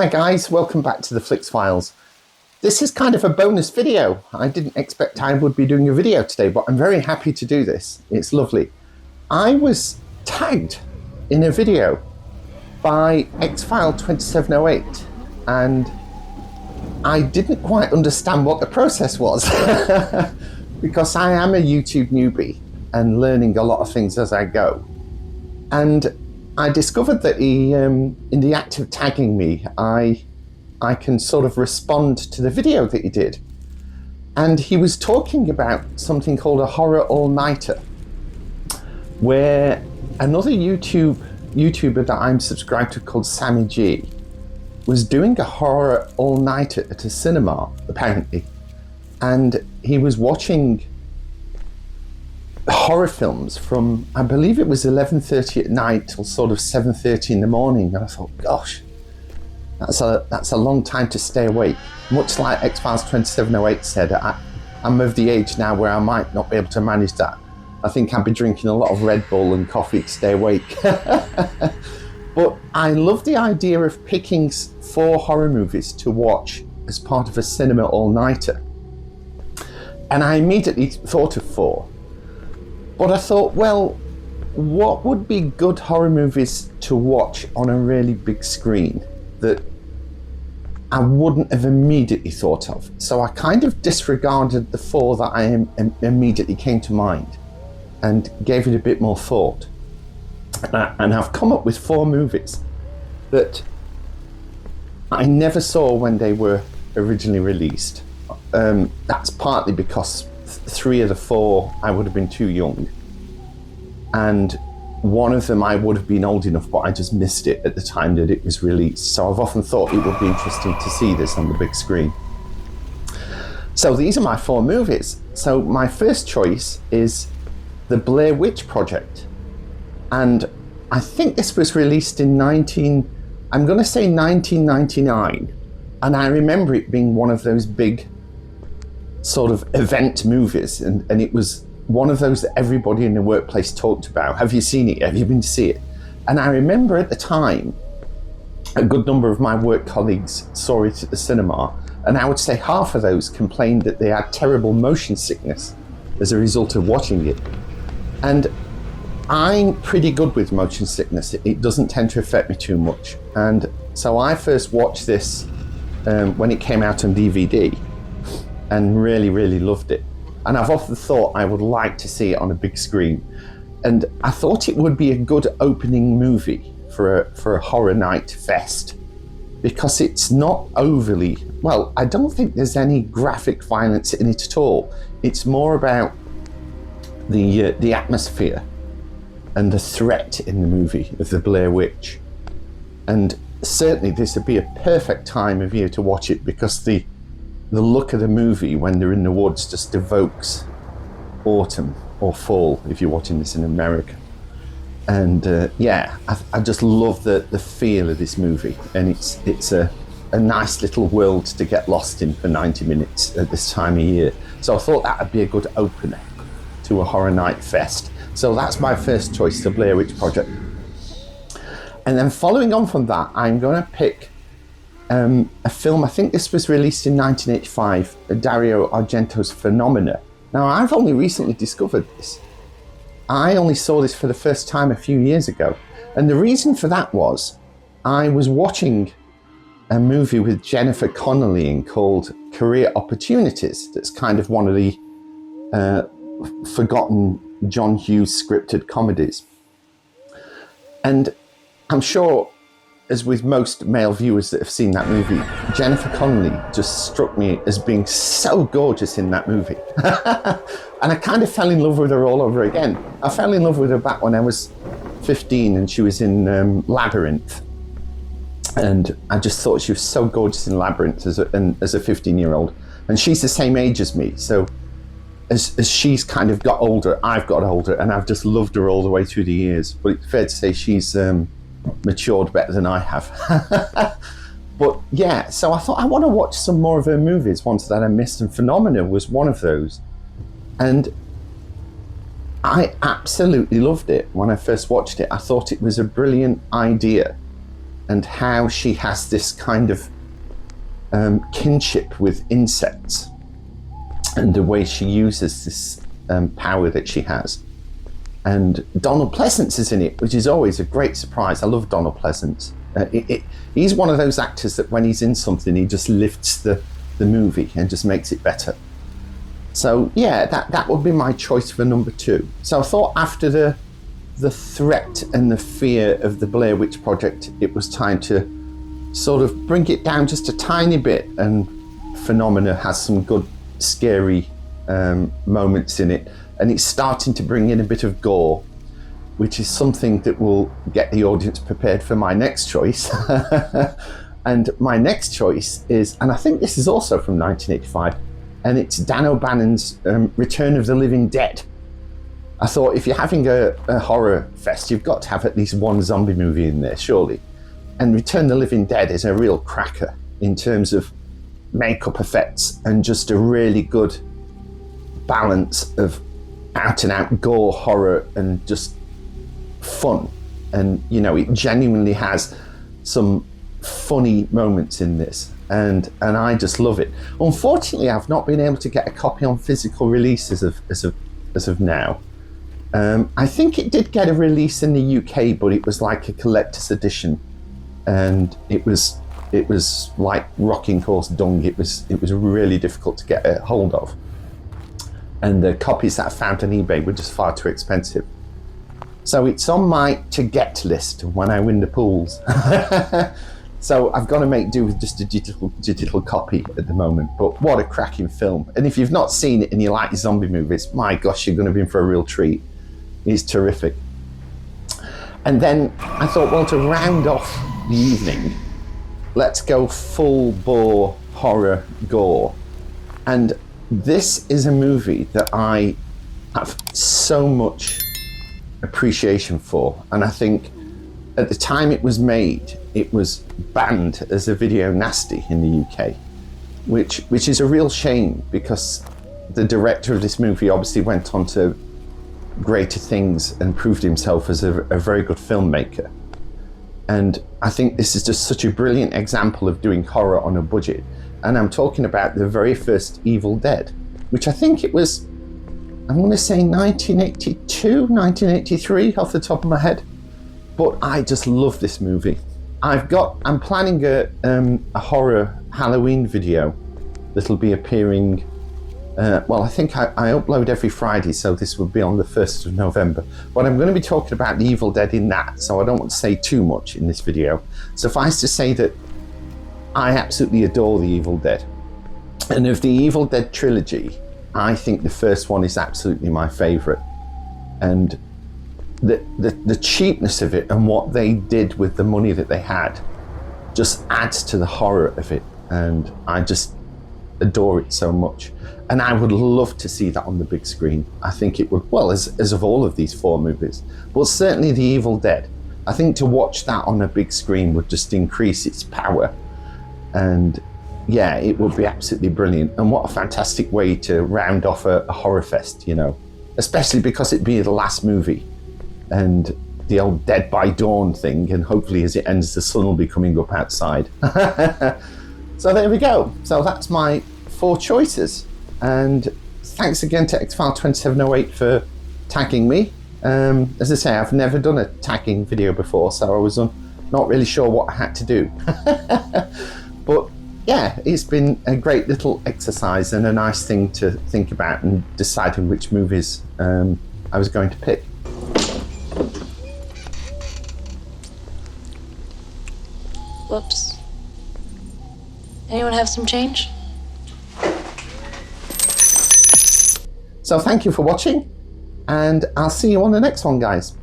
Hi guys, welcome back to the Flix Files. This is kind of a bonus video. I didn't expect I would be doing a video today, but I'm very happy to do this. It's lovely. I was tagged in a video by Xfile 2708 and I didn't quite understand what the process was because I am a YouTube newbie and learning a lot of things as I go. And I discovered that in the act of tagging me, I can sort of respond to the video that he did. And he was talking about something called a horror all-nighter, where another YouTuber that I'm subscribed to called Sammy G was doing a horror all-nighter at a cinema, apparently. And he was watching horror films from, I believe it was 11:30 at night till sort of 7:30 in the morning. And I thought, gosh, that's a long time to stay awake. Much like X-Files 2708 said, I'm of the age now where I might not be able to manage that. I think I'd be drinking a lot of Red Bull and coffee to stay awake. But I love the idea of picking 4 horror movies to watch as part of a cinema all-nighter. And I immediately thought of 4. But I thought, well, what would be good horror movies to watch on a really big screen that I wouldn't have immediately thought of? So I kind of disregarded the 4 that I immediately came to mind and gave it a bit more thought. And I've come up with 4 movies that I never saw when they were originally released. That's partly because 3 of the 4 I would have been too young, and one of them I would have been old enough, but I just missed it at the time that it was released. So I've often thought it would be interesting to see this on the big screen. So these are my 4 movies. So my first choice is The Blair Witch Project, and I think this was released in 1999, and I remember it being one of those big sort of event movies, and it was one of those that everybody in the workplace talked about. Have you seen it? Have you been to see it? And I remember at the time, a good number of my work colleagues saw it at the cinema, and I would say half of those complained that they had terrible motion sickness as a result of watching it. And I'm pretty good with motion sickness. It doesn't tend to affect me too much. And so I first watched this when it came out on DVD, and really loved it. And I've often thought I would like to see it on a big screen. And I thought it would be a good opening movie for a horror night fest, because it's not overly, well, I don't think there's any graphic violence in it at all. It's more about the atmosphere and the threat in the movie of the Blair Witch. And certainly this would be a perfect time of year to watch it, because the look of the movie when they're in the woods just evokes autumn or fall if you're watching this in America. And I just love the feel of this movie, and it's a nice little world to get lost in for 90 minutes at this time of year. So I thought that would be a good opener to a horror night fest. So that's my first choice, The Blair Witch Project. And then following on from that, I'm going to pick a film. I think this was released in 1985, Dario Argento's Phenomena. Now, I've only recently discovered this. I only saw this for the first time a few years ago. And the reason for that was I was watching a movie with Jennifer Connelly in called Career Opportunities. That's kind of one of the forgotten John Hughes scripted comedies. And I'm sure, as with most male viewers that have seen that movie, Jennifer Connelly just struck me as being so gorgeous in that movie. And I kind of fell in love with her all over again. I fell in love with her back when I was 15 and she was in Labyrinth. And I just thought she was so gorgeous in Labyrinth as a 15-year-old. And she's the same age as me. So as she's kind of got older, I've got older, and I've just loved her all the way through the years. But it's fair to say she's matured better than I have. But yeah, so I thought I want to watch some more of her movies, ones that I missed, and Phenomena was one of those. And I absolutely loved it when I first watched it. I thought it was a brilliant idea. and how she has this kind of kinship with insects, and the way she uses this power that she has. And Donald Pleasence is in it, which is always a great surprise. I love Donald Pleasence. He's one of those actors that when he's in something, he just lifts the movie and just makes it better. So yeah, that would be my choice for number 2. So I thought after the threat and the fear of the Blair Witch Project, it was time to sort of bring it down just a tiny bit, and Phenomena has some good scary moments in it, and it's starting to bring in a bit of gore, which is something that will get the audience prepared for my next choice. And my next choice is, and I think this is also from 1985, and it's Dan O'Bannon's Return of the Living Dead. I thought if you're having a horror fest, you've got to have at least one zombie movie in there, surely. And Return of the Living Dead is a real cracker in terms of makeup effects and just a really good balance of out and out gore, horror, and just fun. And you know, it genuinely has some funny moments in this, and I just love it. Unfortunately, I've not been able to get a copy on physical release as of now. I think it did get a release in the UK, but it was like a collector's edition, and it was like rocking horse dung. It was really difficult to get a hold of, and the copies that I found on eBay were just far too expensive. So it's on my to get list when I win the pools. So I've got to make do with just a digital copy at the moment. But what a cracking film. And if you've not seen it and you like zombie movies, my gosh, you're going to be in for a real treat. It's terrific. And then I thought, well, to round off the evening, let's go full bore horror gore. And this is a movie that I have so much appreciation for. And I think at the time it was made, it was banned as a video nasty in the UK, which is a real shame, because the director of this movie obviously went on to greater things and proved himself as a very good filmmaker. And I think this is just such a brilliant example of doing horror on a budget. And I'm talking about the very first Evil Dead, which I think it was, I'm going to say 1982, 1983 off the top of my head. But I just love this movie. I'm planning a horror Halloween video that'll be appearing, well, I think I upload every Friday, so this will be on the 1st of November. But I'm going to be talking about the Evil Dead in that, so I don't want to say too much in this video. Suffice to say that I absolutely adore the Evil Dead. And of the Evil Dead trilogy, I think the first one is absolutely my favourite. And the cheapness of it and what they did with the money that they had just adds to the horror of it, and I just adore it so much. And I would love to see that on the big screen. I think it would, well, as of all of these 4 movies, but certainly the Evil Dead. I think to watch that on a big screen would just increase its power, and yeah, it would be absolutely brilliant. And what a fantastic way to round off a horror fest, you know, especially because it'd be the last movie. And the old Dead by Dawn thing, and hopefully as it ends the sun will be coming up outside. So there we go. So that's my 4 choices, and thanks again to Xfile2708 for tagging me. As I say, I've never done a tagging video before, so I was not really sure what I had to do. But yeah, it's been a great little exercise and a nice thing to think about and deciding which movies I was going to pick. Whoops. Anyone have some change? So thank you for watching, and I'll see you on the next one, guys.